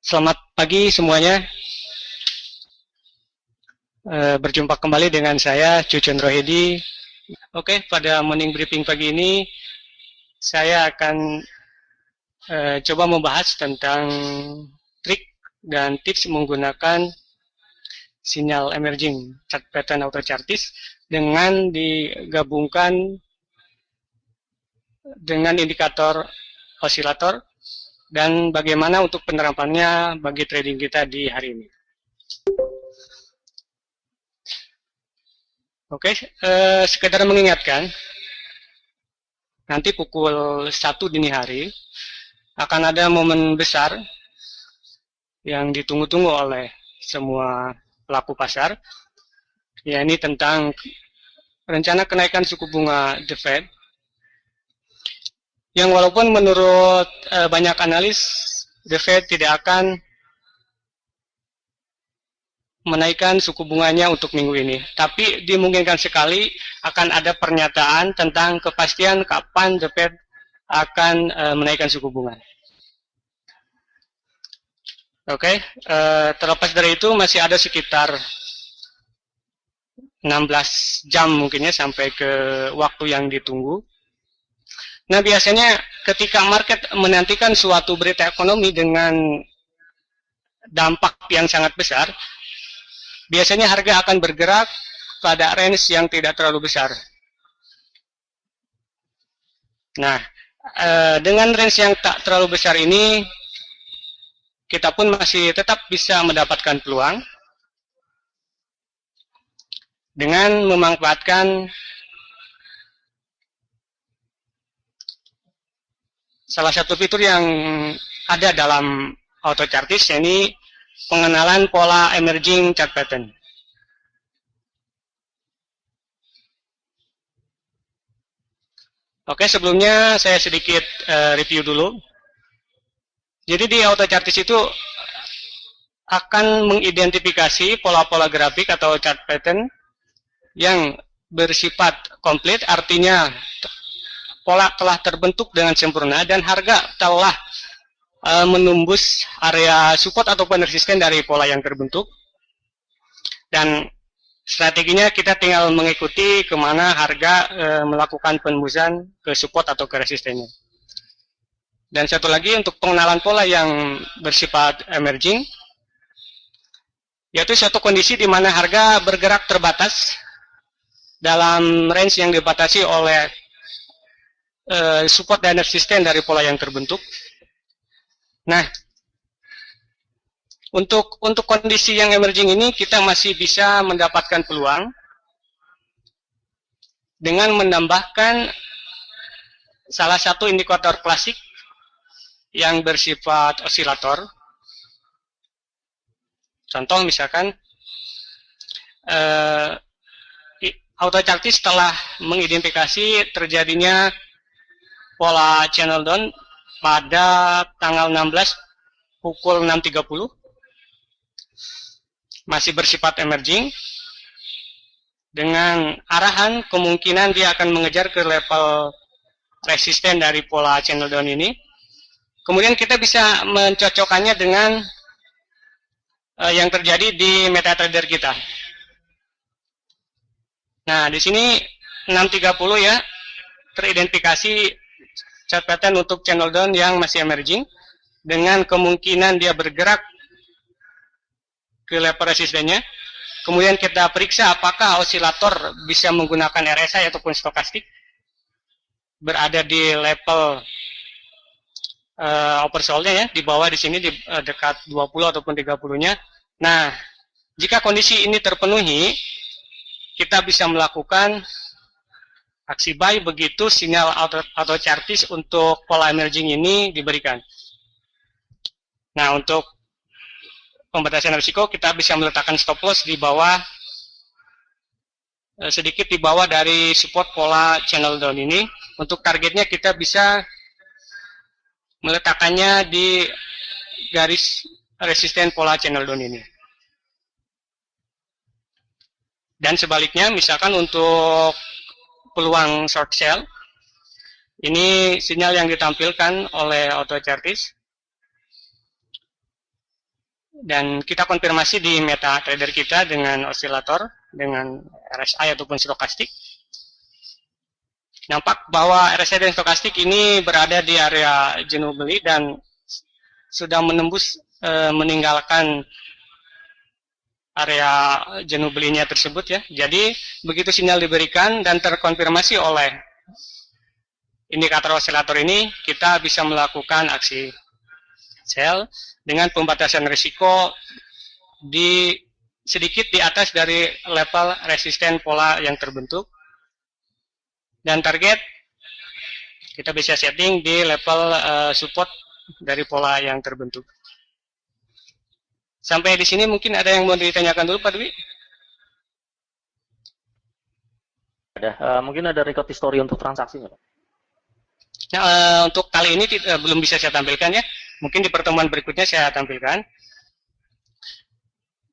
Selamat pagi semuanya. Berjumpa kembali dengan saya Cucun Rohidi. Oke, pada morning briefing pagi ini saya akan coba membahas tentang trik dan tips menggunakan sinyal emerging chart pattern auto chartis dengan digabungkan dengan indikator osilator dan bagaimana untuk penerapannya bagi trading kita di hari ini. Oke, sekedar mengingatkan, nanti pukul 1 dini hari akan ada momen besar yang ditunggu-tunggu oleh semua pelaku pasar, yakni tentang rencana kenaikan suku bunga The Fed, yang walaupun menurut banyak analis The Fed tidak akan menaikkan suku bunganya untuk minggu ini, tapi dimungkinkan sekali akan ada pernyataan tentang kepastian kapan The Fed akan menaikkan suku bunga. Oke, terlepas dari itu masih ada sekitar 16 jam mungkinnya sampai ke waktu yang ditunggu. Nah, biasanya ketika market menantikan suatu berita ekonomi dengan dampak yang sangat besar, biasanya harga akan bergerak pada range yang tidak terlalu besar. Nah, dengan range yang tak terlalu besar ini, kita pun masih tetap bisa mendapatkan peluang dengan memanfaatkan salah satu fitur yang ada dalam auto chartis, yakni pengenalan pola emerging chart pattern. Oke, sebelumnya saya sedikit review dulu. Jadi di auto chartis itu akan mengidentifikasi pola-pola grafik atau chart pattern yang bersifat komplit, artinya pola telah terbentuk dengan sempurna dan harga telah menembus area support ataupun resisten dari pola yang terbentuk. Dan strateginya kita tinggal mengikuti kemana harga melakukan penembusan ke support atau ke resistennya. Dan satu lagi untuk pengenalan pola yang bersifat emerging, yaitu suatu kondisi di mana harga bergerak terbatas dalam range yang dibatasi oleh support dan resisten dari pola yang terbentuk. Nah, untuk kondisi yang emerging ini kita masih bisa mendapatkan peluang dengan menambahkan salah satu indikator klasik yang bersifat osilator. Contoh misalkan auto chartis telah mengidentifikasi terjadinya pola channel down pada tanggal 16 pukul 6.30, masih bersifat emerging, dengan arahan kemungkinan dia akan mengejar ke level resisten dari pola channel down ini. Kemudian kita bisa mencocokkannya dengan yang terjadi di MetaTrader kita. Nah, di sini 6.30 ya, teridentifikasi chart pattern untuk channel down yang masih emerging, dengan kemungkinan dia bergerak ke level resistennya. Kemudian kita periksa apakah osilator bisa menggunakan RSI ataupun stokastik berada di level oversold-nya ya, di bawah di sini di dekat 20 ataupun 30-nya. Nah, jika kondisi ini terpenuhi, kita bisa melakukan aksi buy begitu sinyal auto chartis untuk pola emerging ini diberikan. Nah, untuk pembatasan risiko kita bisa meletakkan stop loss di bawah, sedikit di bawah dari support pola channel down ini. Untuk targetnya kita bisa meletakkannya di garis resisten pola channel down ini. Dan sebaliknya, misalkan untuk peluang short sell, ini sinyal yang ditampilkan oleh auto chartis. Dan kita konfirmasi di MetaTrader kita dengan osilator, dengan RSI ataupun stokastik. Nampak bahwa RSI dan stokastik ini berada di area jenuh beli dan sudah menembus meninggalkan area jenuh belinya tersebut ya. Jadi begitu sinyal diberikan dan terkonfirmasi oleh indikator osilator ini, kita bisa melakukan aksi sell dengan pembatasan risiko sedikit di atas dari level resisten pola yang terbentuk. Dan target kita bisa setting di level support dari pola yang terbentuk. Sampai di sini mungkin ada yang mau ditanyakan dulu Pak Dwi? Ada, mungkin ada record history untuk transaksinya Pak? Nah, untuk kali ini belum bisa saya tampilkan ya. Mungkin di pertemuan berikutnya saya tampilkan.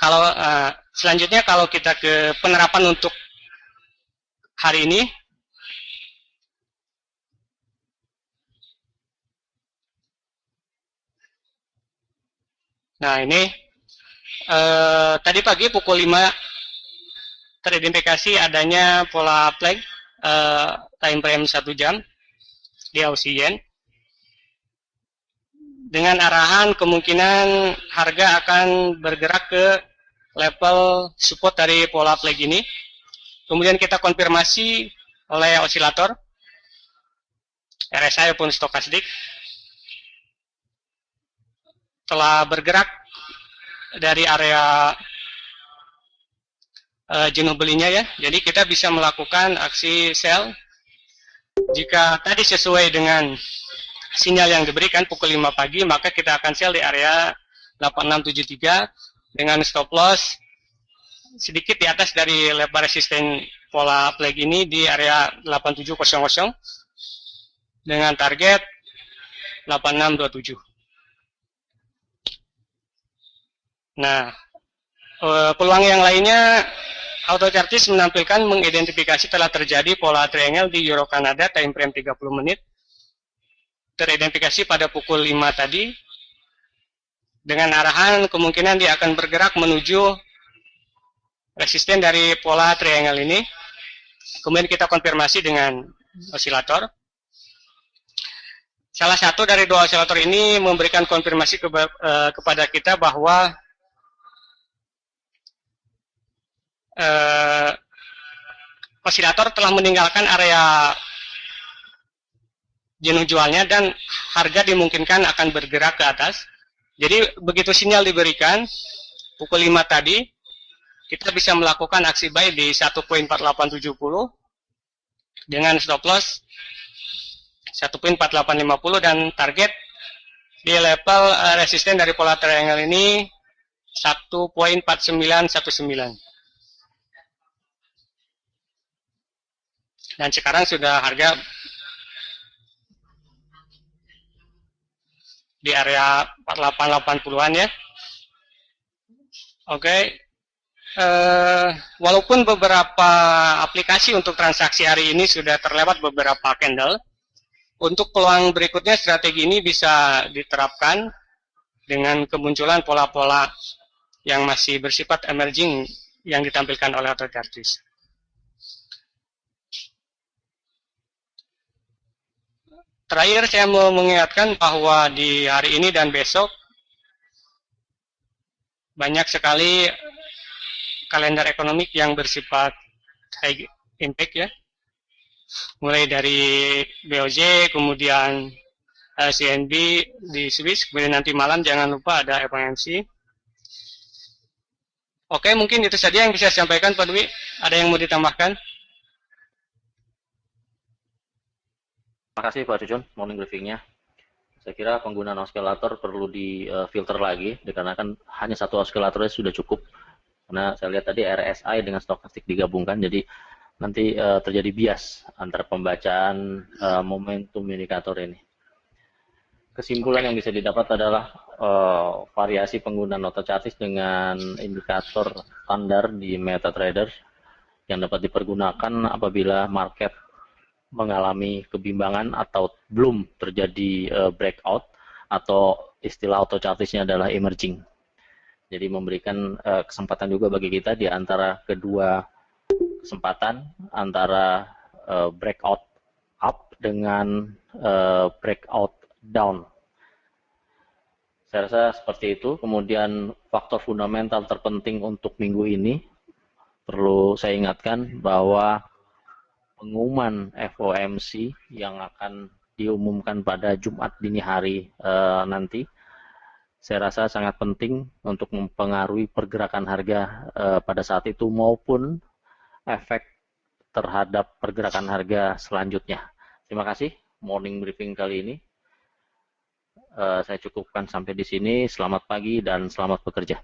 Kalau selanjutnya kalau kita ke penerapan untuk hari ini. Nah ini tadi pagi pukul 5 teridentifikasi adanya pola flag time frame 1 jam di Aussie Yen dengan arahan kemungkinan harga akan bergerak ke level support dari pola flag ini. Kemudian kita konfirmasi oleh osilator RSI maupun stokastik telah bergerak dari area jenuh belinya ya. Jadi kita bisa melakukan aksi sell jika tadi sesuai dengan sinyal yang diberikan pukul 5 pagi, maka kita akan sell di area 8673 dengan stop loss sedikit di atas dari lebar resisten pola flag ini di area 8700 dengan target 8627. Nah, peluang yang lainnya, AutoChartis menampilkan mengidentifikasi telah terjadi pola triangle di Euro Kanada time frame 30 menit. Teridentifikasi pada pukul 5 tadi. Dengan arahan kemungkinan dia akan bergerak menuju resisten dari pola triangle ini. Kemudian kita konfirmasi dengan osilator. Salah satu dari dua osilator ini memberikan konfirmasi kepada kita bahwa osilator telah meninggalkan area jenuh jualnya dan harga dimungkinkan akan bergerak ke atas. Jadi begitu sinyal diberikan pukul 5 tadi, kita bisa melakukan aksi buy di 1.4870 dengan stop loss 1.4850 dan target di level resisten dari pola triangle ini 1.4919. Dan sekarang sudah harga di area 4880-an ya. Oke. Walaupun beberapa aplikasi untuk transaksi hari ini sudah terlewat beberapa candle, untuk peluang berikutnya strategi ini bisa diterapkan dengan kemunculan pola-pola yang masih bersifat emerging yang ditampilkan oleh AutoChartis. Terakhir saya mau mengingatkan bahwa di hari ini dan besok banyak sekali kalender ekonomik yang bersifat high impact ya. Mulai dari BOJ, kemudian CNB di Swiss, kemudian nanti malam jangan lupa ada FOMC. Oke, mungkin itu saja yang bisa saya sampaikan Pak Dwi. Ada yang mau ditambahkan? Terima kasih Pak Cucun, morning briefingnya. Saya kira penggunaan oskilator perlu difilter lagi, dikarenakan hanya satu oskilatornya sudah cukup. Karena saya lihat tadi RSI dengan stokastik digabungkan, jadi nanti terjadi bias antara pembacaan momentum indikator ini. Kesimpulan yang bisa didapat adalah variasi penggunaan AutoChartis dengan indikator standar di MetaTrader yang dapat dipergunakan apabila market mengalami kebimbangan atau belum terjadi breakout atau istilah AutoChartisnya adalah emerging. Jadi memberikan kesempatan juga bagi kita di antara kedua kesempatan, antara breakout up dengan breakout down. Saya rasa seperti itu. Kemudian faktor fundamental terpenting untuk minggu ini perlu saya ingatkan bahwa pengumuman FOMC yang akan diumumkan pada Jumat dini hari nanti, saya rasa sangat penting untuk mempengaruhi pergerakan harga pada saat itu maupun efek terhadap pergerakan harga selanjutnya. Terima kasih morning briefing kali ini. Saya cukupkan sampai di sini. Selamat pagi dan selamat bekerja.